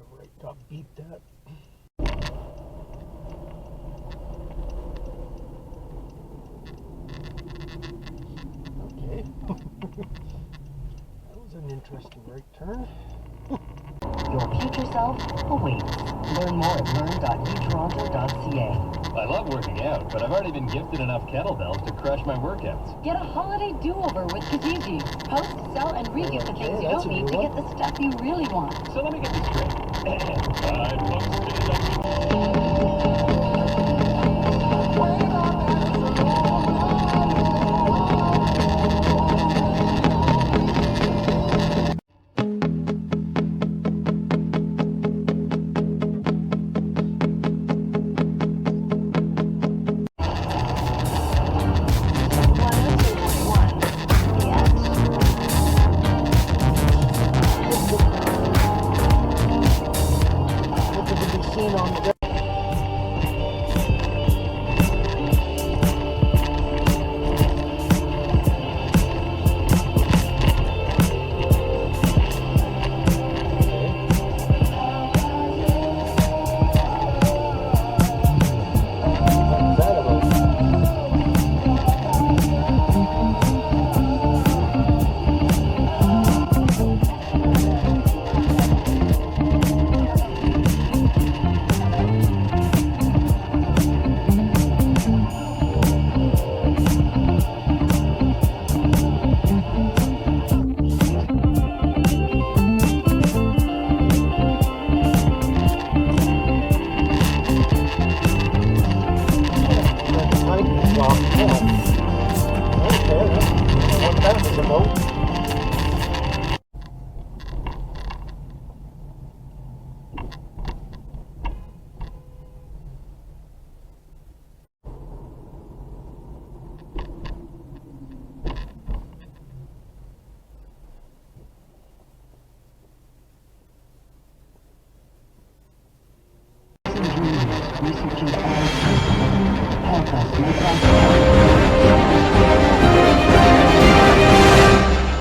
the right top beat that. Okay. That was an interesting right turn. Your future self awaits. Learn more at learn.utoronto.ca. I love working out, but I've already been gifted enough kettlebells to crush my workouts. Get a holiday do-over with Kijiji. Post, sell, and re-gift the things you don't need to get the stuff you really want. So let me get this straight. I posted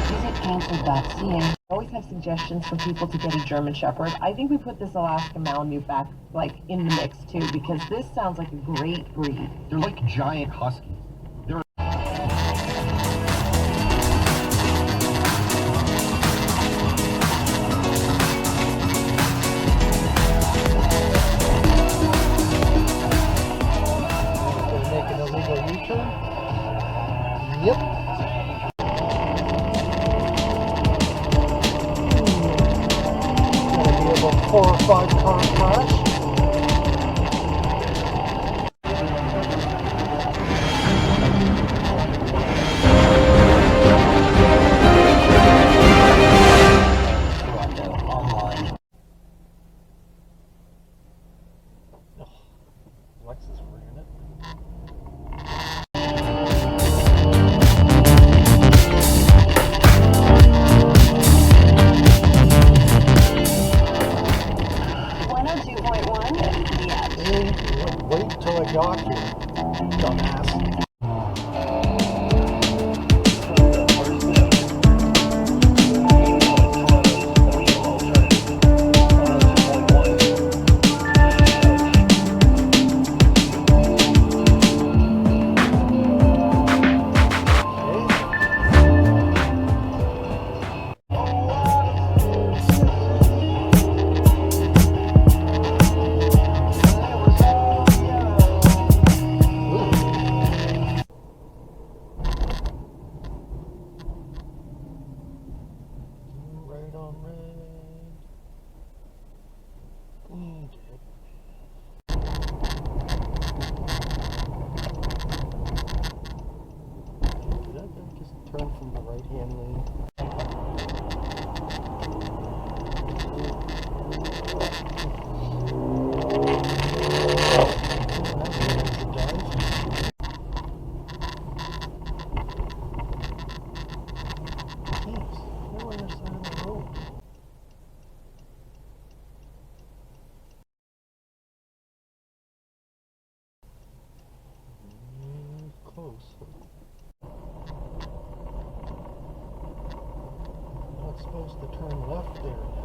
Visit cancel.ca. Always have suggestions for people to get a German Shepherd. I think we put this Alaska Malamute back in the mix too, because this sounds like a great breed. They're like giant huskies. Yep. Gonna be about 4 or 5 car crash. Lexus ran it. Wait till I got here, dumbass. Right on red. Did that guy just turn from the right hand lane? Close. Not supposed to turn left there.